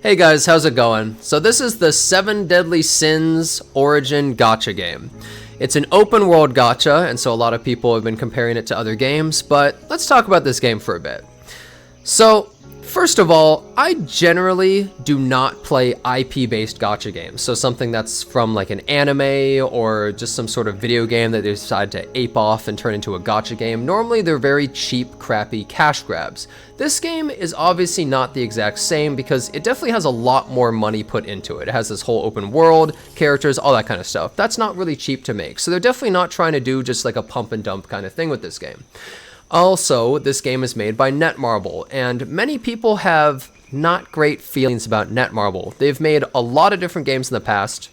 Hey guys, how's it going? So this is the 7 Deadly Sins Origin Gacha game. It's an open world gacha, and so a lot of people have been comparing it to other games, but let's talk about this game for a bit. So, first of all, I generally do not play IP-based gacha games. So something that's from like an anime or just some sort of video game that they decide to ape off and turn into a gacha game. Normally they're very cheap, crappy cash grabs. This game is obviously not the exact same because it definitely has a lot more money put into it. It has this whole open world, characters, all that kind of stuff. That's not really cheap to make. So they're definitely not trying to do just like a pump and dump kind of thing with this game. Also, this game is made by Netmarble, and many people have not great feelings about Netmarble. They've made a lot of different games in the past.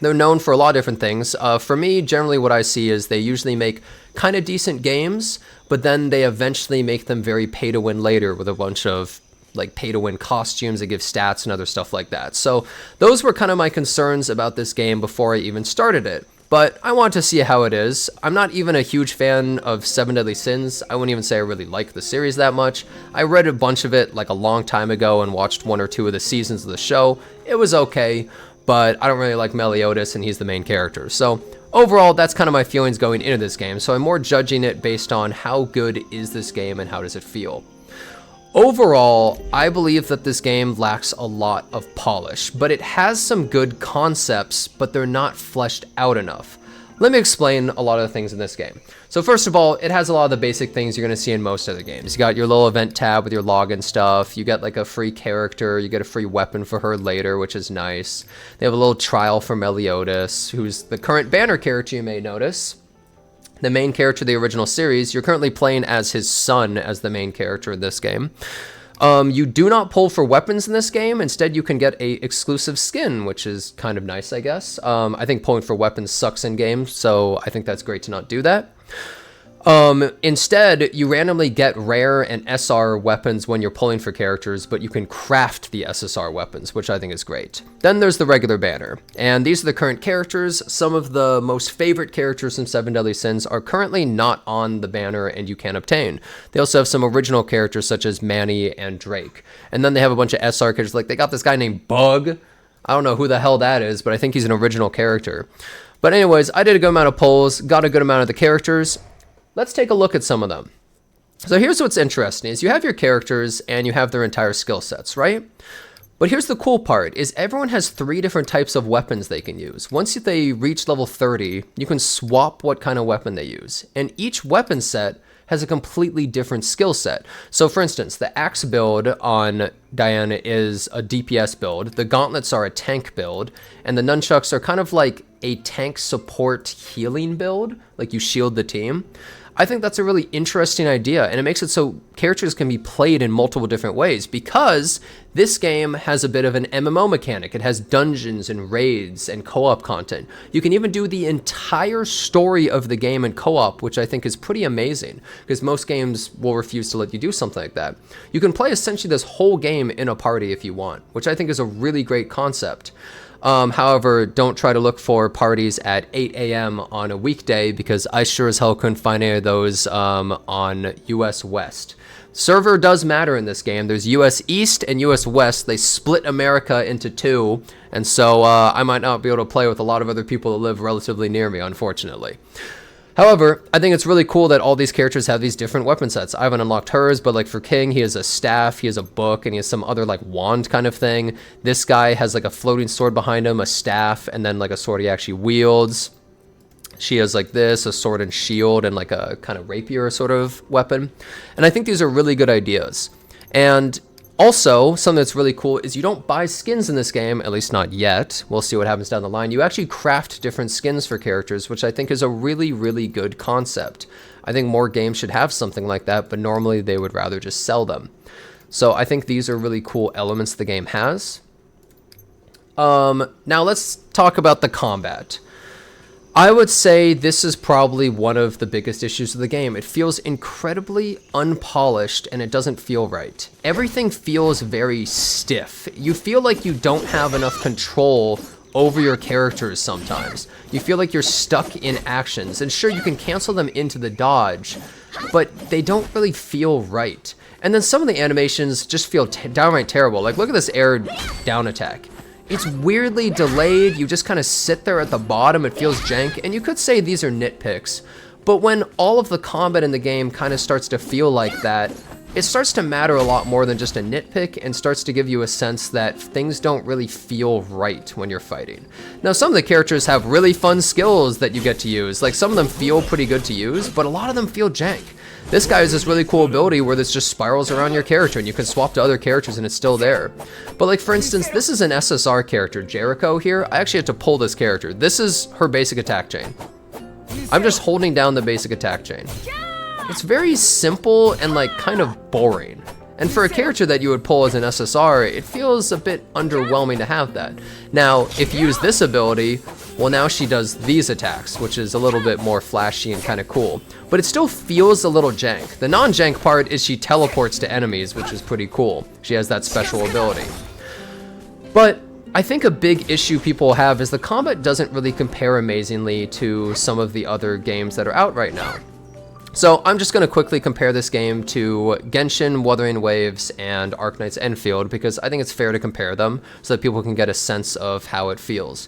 They're known for a lot of different things. For me, generally what I see is they usually make kind of decent games, but then they eventually make them very pay-to-win later with a bunch of like pay-to-win costumes that give stats and other stuff like that. So those were kind of my concerns about this game before I even started it. But I want to see how it is. I'm not even a huge fan of 7 Deadly Sins. I wouldn't even say I really like the series that much. I read a bunch of it like a long time ago and watched 1 or 2 of the seasons of the show. It was okay, but I don't really like Meliodas and he's the main character. So overall, that's kind of my feelings going into this game. So I'm more judging it based on how good is this game and how does it feel. Overall, I believe that this game lacks a lot of polish, but it has some good concepts, but they're not fleshed out enough. Let me explain a lot of the things in this game. So first of all, it has a lot of the basic things you're going to see in most other games. You got your little event tab with your login stuff, you get like a free character, you get a free weapon for her later, which is nice. They have a little trial for Meliodas, who's the current banner character you may notice. The main character of the original series, you're currently playing as his son as the main character in this game. You do not pull for weapons in this game. Instead, you can get a exclusive skin, which is kind of nice, I guess. I think pulling for weapons sucks in games, so I think that's great to not do that. Instead, you randomly get rare and SR weapons when you're pulling for characters, but you can craft the SSR weapons, which I think is great. Then there's the regular banner, and these are the current characters. Some of the most favorite characters from 7 Deadly Sins are currently not on the banner and you can obtain. They also have some original characters such as Manny and Drake. And then they have a bunch of SR characters, like they got this guy named Bug. I don't know who the hell that is, but I think he's an original character. But anyways, I did a good amount of pulls, got a good amount of the characters. Let's take a look at some of them. So here's what's interesting is you have your characters and you have their entire skill sets, right? But here's the cool part is everyone has 3 different types of weapons they can use. Once they reach level 30, you can swap what kind of weapon they use. And each weapon set has a completely different skill set. So for instance, the axe build on Diane is a DPS build, the gauntlets are a tank build, and the nunchucks are kind of like a tank support healing build, like you shield the team. I think that's a really interesting idea, and it makes it so characters can be played in multiple different ways because this game has a bit of an MMO mechanic. It has dungeons and raids and co-op content. You can even do the entire story of the game in co-op, which I think is pretty amazing because most games will refuse to let you do something like that. You can play essentially this whole game in a party if you want, which I think is a really great concept. However, don't try to look for parties at 8 a.m. on a weekday because I sure as hell couldn't find any of those on US West. Server does matter in this game. There's US East and US West. They split America into 2, and so I might not be able to play with a lot of other people that live relatively near me, unfortunately. However, I think it's really cool that all these characters have these different weapon sets. I haven't unlocked hers, but like for King, he has a staff, he has a book, and he has some other like wand kind of thing. This guy has like a floating sword behind him, a staff, and then like a sword he actually wields. She has like this, a sword and shield, and like a kind of rapier sort of weapon. And I think these are really good ideas. And also, something that's really cool is you don't buy skins in this game, at least not yet. We'll see what happens down the line. You actually craft different skins for characters, which I think is a really, really good concept. I think more games should have something like that, but normally they would rather just sell them. So I think these are really cool elements the game has. Now let's talk about the combat. I would say this is probably one of the biggest issues of the game. It feels incredibly unpolished and it doesn't feel right. Everything feels very stiff. You feel like you don't have enough control over your characters sometimes. You feel like you're stuck in actions, and sure, you can cancel them into the dodge, but they don't really feel right. And then some of the animations just feel downright terrible. Like, look at this air down attack. It's weirdly delayed. You just kind of sit there at the bottom. It feels jank. And you could say these are nitpicks. But when all of the combat in the game kind of starts to feel like that, it starts to matter a lot more than just a nitpick and starts to give you a sense that things don't really feel right when you're fighting. Now, some of the characters have really fun skills that you get to use. Like, some of them feel pretty good to use, but a lot of them feel jank. This guy has this really cool ability where this just spirals around your character and you can swap to other characters and it's still there. But like, for instance, this is an SSR character, Jericho here. I actually had to pull this character. This is her basic attack chain. I'm just holding down the basic attack chain. It's very simple and like kind of boring. And for a character that you would pull as an SSR, it feels a bit underwhelming to have that. Now, if you use this ability, well, now she does these attacks, which is a little bit more flashy and kind of cool. But it still feels a little jank. The non-jank part is she teleports to enemies, which is pretty cool. She has that special ability. But I think a big issue people have is the combat doesn't really compare amazingly to some of the other games that are out right now. So I'm just going to quickly compare this game to Genshin, Wuthering Waves, and Arknight's Enfield because I think it's fair to compare them so that people can get a sense of how it feels.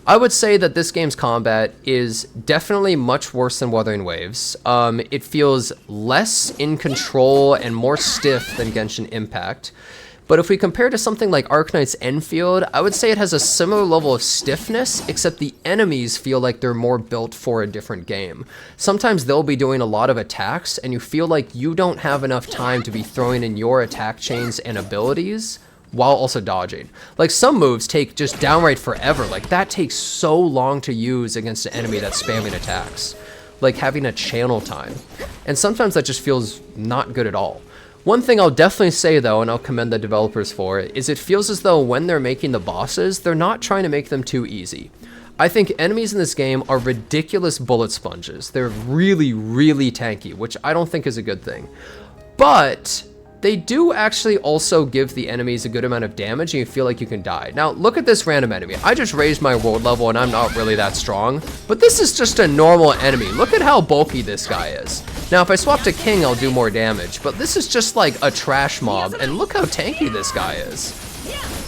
I would say that this game's combat is definitely much worse than Wuthering Waves. It feels less in control and more stiff than Genshin Impact. But if we compare to something like Arknight's Enfield, I would say it has a similar level of stiffness, except the enemies feel like they're more built for a different game. Sometimes they'll be doing a lot of attacks, and you feel like you don't have enough time to be throwing in your attack chains and abilities while also dodging. Like, some moves take just downright forever. Like, that takes so long to use against an enemy that's spamming attacks. Like having a channel time. And sometimes that just feels not good at all. One thing I'll definitely say though, and I'll commend the developers for it, is it feels as though when they're making the bosses, they're not trying to make them too easy. I think enemies in this game are ridiculous bullet sponges. They're really, really tanky, which I don't think is a good thing. But they do actually also give the enemies a good amount of damage and you feel like you can die. Now, look at this random enemy. I just raised my world level and I'm not really that strong, but this is just a normal enemy. Look at how bulky this guy is. Now, if I swap to King, I'll do more damage, but this is just like a trash mob, and look how tanky this guy is.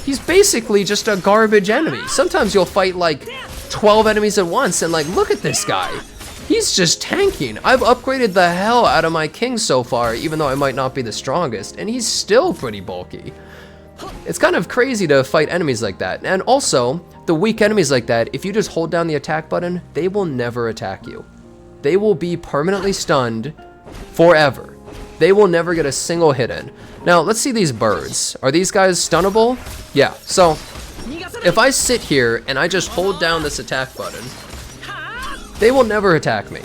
He's basically just a garbage enemy. Sometimes you'll fight like 12 enemies at once, and like, look at this guy. He's just tanking. I've upgraded the hell out of my King so far, even though I might not be the strongest, and he's still pretty bulky. It's kind of crazy to fight enemies like that. And also, the weak enemies like that, if you just hold down the attack button, they will never attack you. They will be permanently stunned forever. They will never get a single hit in. Now, let's see these birds. Are these guys stunnable? Yeah, so if I sit here and I just hold down this attack button, they will never attack me.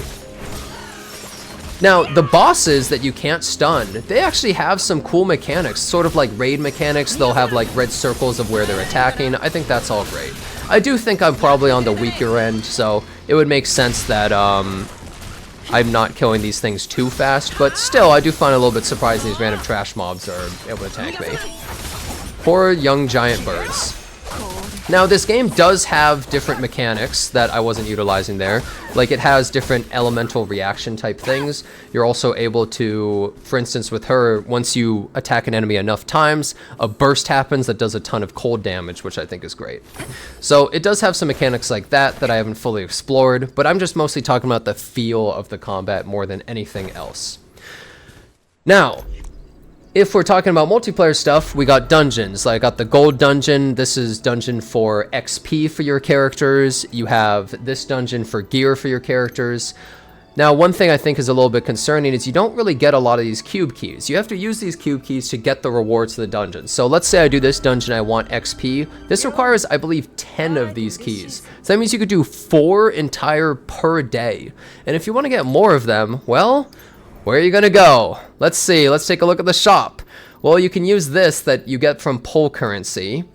Now, the bosses that you can't stun, they actually have some cool mechanics, sort of like raid mechanics. They'll have like red circles of where they're attacking. I think that's all great. I do think I'm probably on the weaker end, so it would make sense that I'm not killing these things too fast, but still, I do find it a little bit surprising these random trash mobs are able to tank me. Poor young giant birds. Now, this game does have different mechanics that I wasn't utilizing there. Like, it has different elemental reaction type things. You're also able to, for instance, with her, once you attack an enemy enough times, a burst happens that does a ton of cold damage, which I think is great. So it does have some mechanics like that that I haven't fully explored, but I'm just mostly talking about the feel of the combat more than anything else. Now, if we're talking about multiplayer stuff, we got dungeons. Like, I got the gold dungeon. This is dungeon for XP for your characters. You have this dungeon for gear for your characters. Now, one thing I think is a little bit concerning is you don't really get a lot of these cube keys. You have to use these cube keys to get the rewards to the dungeon. So let's say I do this dungeon, I want XP. This requires, I believe, 10 of these keys. So that means you could do 4 entire per day. And if you want to get more of them, well, where are you gonna go? Let's see, let's take a look at the shop. Well, you can use this that you get from pull currency,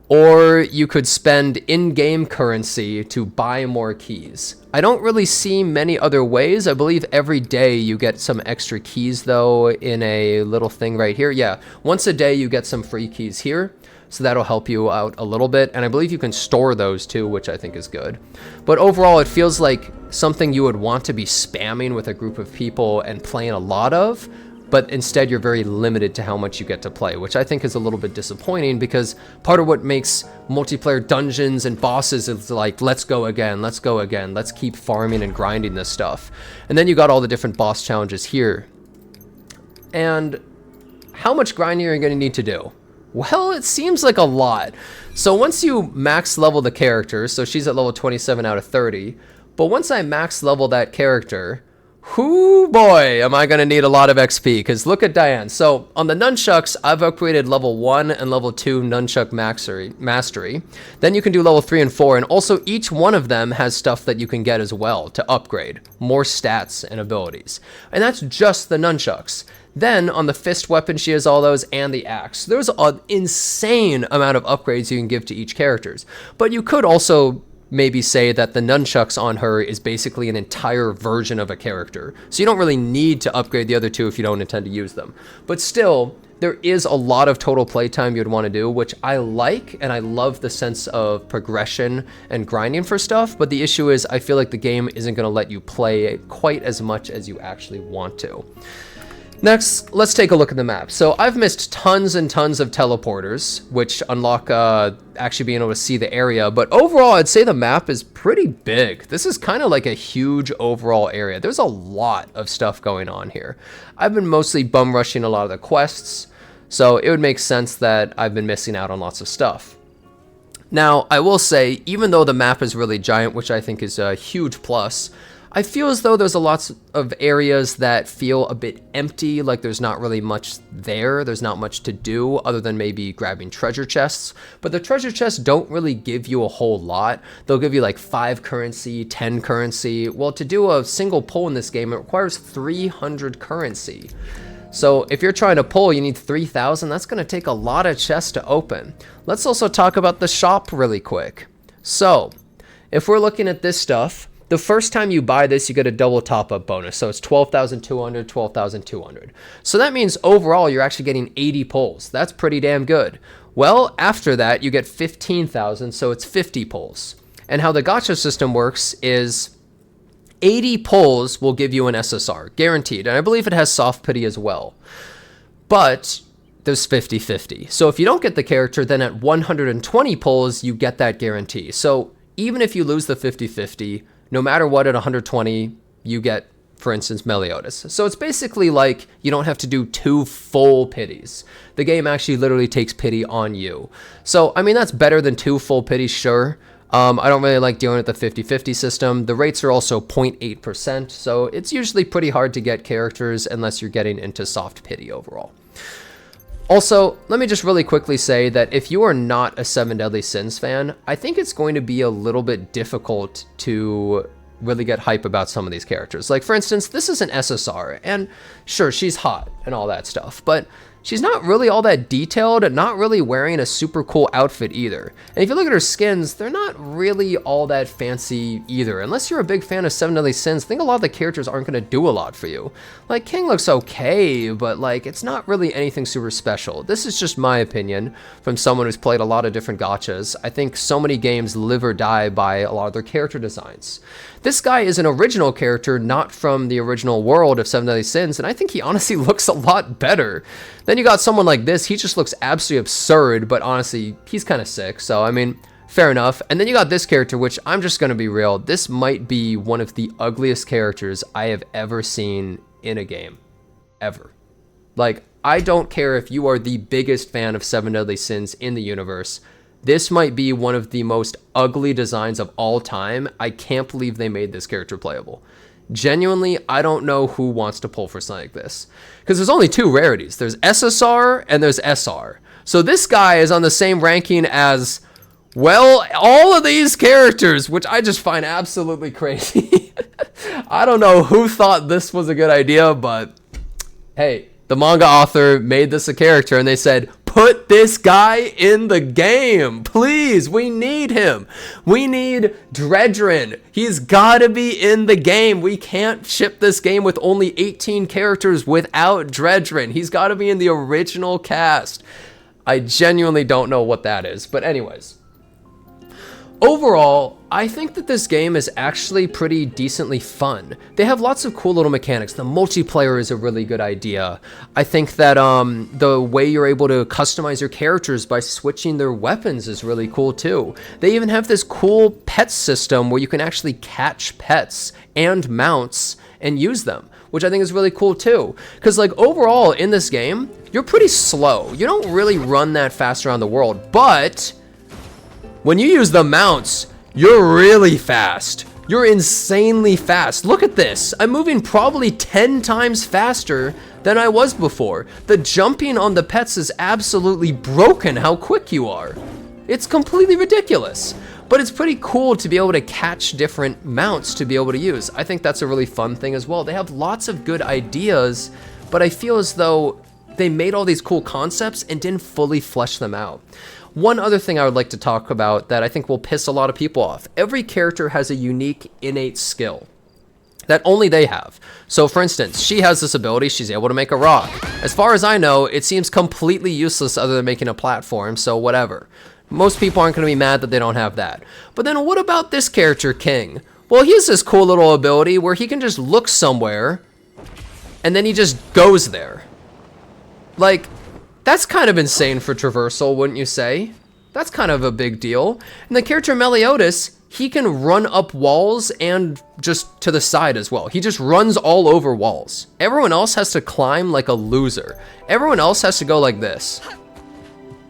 or you could spend in-game currency to buy more keys. I don't really see many other ways. I believe every day you get some extra keys though in a little thing right here. Yeah, once a day you get some free keys here. So that'll help you out a little bit. And I believe you can store those too, which I think is good. But overall, it feels like something you would want to be spamming with a group of people and playing a lot of, but instead you're very limited to how much you get to play, which I think is a little bit disappointing, because part of what makes multiplayer dungeons and bosses is like, let's go again, let's go again, let's keep farming and grinding this stuff. And then you got all the different boss challenges here. And how much grinding are you going to need to do? Well, it seems like a lot. So once you max level the character, so she's at level 27 out of 30, but once I max level that character, whoo boy, am I going to need a lot of XP, because look at Diane. So on the nunchucks, I've upgraded level 1 and level 2 nunchuck mastery. Then you can do level 3 and 4, and also each one of them has stuff that you can get as well to upgrade, more stats and abilities. And that's just the nunchucks. Then on the fist weapon, she has all those, and the axe. There's an insane amount of upgrades you can give to each characters. But you could also maybe say that the nunchucks on her is basically an entire version of a character. So you don't really need to upgrade the other two if you don't intend to use them. But still, there is a lot of total playtime you'd want to do, which I like, and I love the sense of progression and grinding for stuff. But the issue is, I feel like the game isn't going to let you play quite as much as you actually want to. Next, let's take a look at the map. So I've missed tons and tons of teleporters, which unlock actually being able to see the area. But overall, I'd say the map is pretty big. This is kind of like a huge overall area. There's a lot of stuff going on here. I've been mostly bum rushing a lot of the quests, so it would make sense that I've been missing out on lots of stuff. Now, I will say, even though the map is really giant, which I think is a huge plus, I feel as though there's a lots of areas that feel a bit empty, like there's not really much there. There's not much to do other than maybe grabbing treasure chests. But the treasure chests don't really give you a whole lot. They'll give you like 5 currency, 10 currency. Well, to do a single pull in this game, it requires 300 currency. So if you're trying to pull, you need 3,000. That's going to take a lot of chests to open. Let's also talk about the shop really quick. So if we're looking at this stuff, the first time you buy this, you get a double top-up bonus. So it's 12,200, 12,200. So that means overall, you're actually getting 80 pulls. That's pretty damn good. Well, after that, you get 15,000, so it's 50 pulls. And how the gacha system works is 80 pulls will give you an SSR, guaranteed. And I believe it has soft pity as well. But there's 50-50. So if you don't get the character, then at 120 pulls, you get that guarantee. So even if you lose the 50-50, no matter what, at 120, you get, for instance, Meliodas. So it's basically like you don't have to do 2 full pities. The game actually literally takes pity on you. So, I mean, that's better than 2 full pities, sure. I don't really like dealing with the 50-50 system. The rates are also 0.8%, so it's usually pretty hard to get characters unless you're getting into soft pity overall. Also, let me just really quickly say that if you are not a 7 Deadly Sins fan, I think it's going to be a little bit difficult to really get hype about some of these characters. Like, for instance, this is an SSR, and sure, she's hot and all that stuff, but she's not really all that detailed and not really wearing a super cool outfit either. And if you look at her skins, they're not really all that fancy either. Unless you're a big fan of 7 Deadly Sins, I think a lot of the characters aren't going to do a lot for you. Like, King looks okay, but like, it's not really anything super special. This is just my opinion from someone who's played a lot of different gachas. I think so many games live or die by a lot of their character designs. This guy is an original character, not from the original world of 7 Deadly Sins, and I think he honestly looks a lot better. Then you got someone like this, he just looks absolutely absurd, but honestly, he's kind of sick, so I mean, fair enough. And then you got this character, which I'm just going to be real, this might be one of the ugliest characters I have ever seen in a game. Ever. Like, I don't care if you are the biggest fan of 7 Deadly Sins in the universe, this might be one of the most ugly designs of all time. I can't believe they made this character playable. Genuinely, I don't know who wants to pull for something like this. Because there's only 2 rarities. There's SSR and there's SR. So this guy is on the same ranking as, well, all of these characters, which I just find absolutely crazy. I don't know who thought this was a good idea, but hey, the manga author made this a character and they said, put this guy in the game, please. We need him. We need Dredrin. He's got to be in the game. We can't ship this game with only 18 characters without Dredrin. He's got to be in the original cast. I genuinely don't know what that is. But anyways, Overall, I think that this game is actually pretty decently fun. They have lots of cool little mechanics. The multiplayer is a really good idea. I think that the way you're able to customize your characters by switching their weapons is really cool too. They even have this cool pet system where you can actually catch pets and mounts and use them, which I think is really cool too. Because like overall in this game, you're pretty slow. You don't really run that fast around the world, but when you use the mounts, you're really fast. You're insanely fast. Look at this. I'm moving probably 10 times faster than I was before. The jumping on the pets is absolutely broken how quick you are. It's completely ridiculous. But it's pretty cool to be able to catch different mounts to be able to use. I think that's a really fun thing as well. They have lots of good ideas, but I feel as though they made all these cool concepts and didn't fully flesh them out. One other thing I would like to talk about that I think will piss a lot of people off. Every character has a unique innate skill that only they have. So for instance, she has this ability, she's able to make a rock. As far as I know, it seems completely useless other than making a platform, so whatever. Most people aren't going to be mad that they don't have that. But then what about this character, King? Well, he has this cool little ability where he can just look somewhere and then he just goes there. Like, that's kind of insane for Traversal, wouldn't you say? That's kind of a big deal. And the character Meliodas, he can run up walls and just to the side as well. He just runs all over walls. Everyone else has to climb like a loser. Everyone else has to go like this.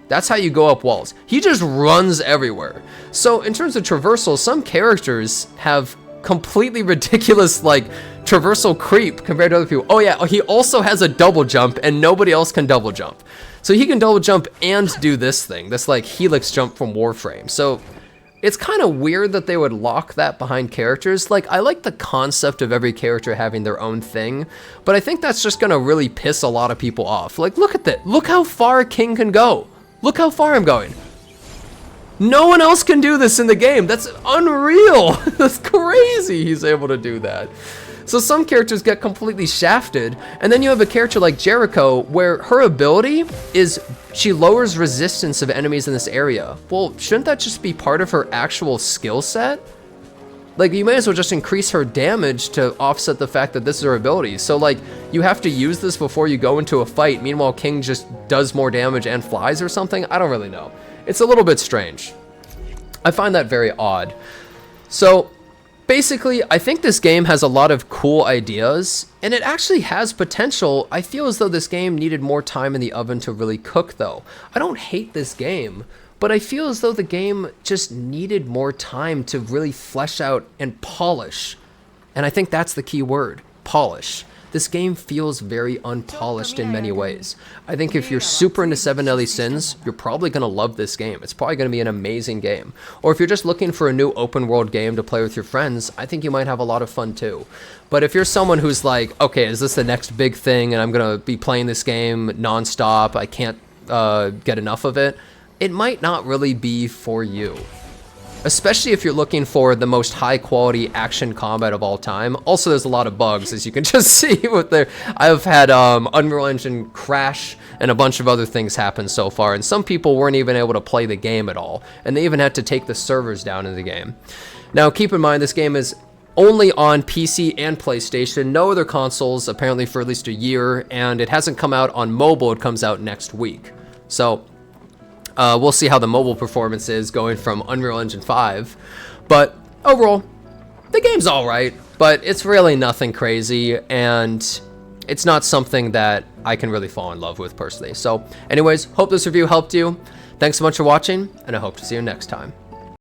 That's how you go up walls. He just runs everywhere. So in terms of Traversal, some characters have completely ridiculous like traversal creep compared to other people. Oh yeah, he also has a double jump and nobody else can double jump. So he can double jump and do this thing, this like helix jump from Warframe. So it's kind of weird that they would lock that behind characters. Like, I like the concept of every character having their own thing, but I think that's just gonna really piss a lot of people off. Like, look at that. Look how far King can go. Look how far I'm going. No one else can do this in the game. That's unreal. That's crazy he's able to do that. So some characters get completely shafted, and then you have a character like Jericho where her ability is she lowers resistance of enemies in this area. Well, shouldn't that just be part of her actual skill set? Like, you may as well just increase her damage to offset the fact that this is her ability. So like, you have to use this before you go into a fight. Meanwhile, King just does more damage and flies or something. I don't really know. It's a little bit strange. I find that very odd. So basically, I think this game has a lot of cool ideas, and it actually has potential. I feel as though this game needed more time in the oven to really cook, though. I don't hate this game, but I feel as though the game just needed more time to really flesh out and polish. And I think that's the key word, polish. This game feels very unpolished in many ways. I think if you're super into 7 Deadly Sins, you're probably going to love this game. It's probably going to be an amazing game. Or if you're just looking for a new open world game to play with your friends, I think you might have a lot of fun too. But if you're someone who's like, okay, is this the next big thing and I'm going to be playing this game nonstop, I can't get enough of it, it might not really be for you. Especially if you're looking for the most high quality action combat of all time. Also, there's a lot of bugs, as you can just see with there. I've had Unreal Engine crash and a bunch of other things happen so far, and some people weren't even able to play the game at all, and they even had to take the servers down in the game. Now, keep in mind, this game is only on PC and PlayStation, no other consoles, apparently for at least a year, and it hasn't come out on mobile. It comes out next week. So we'll see how the mobile performance is going from Unreal Engine 5. But overall, the game's all right, but it's really nothing crazy, and it's not something that I can really fall in love with personally. So anyways, hope this review helped you. Thanks so much for watching, and I hope to see you next time.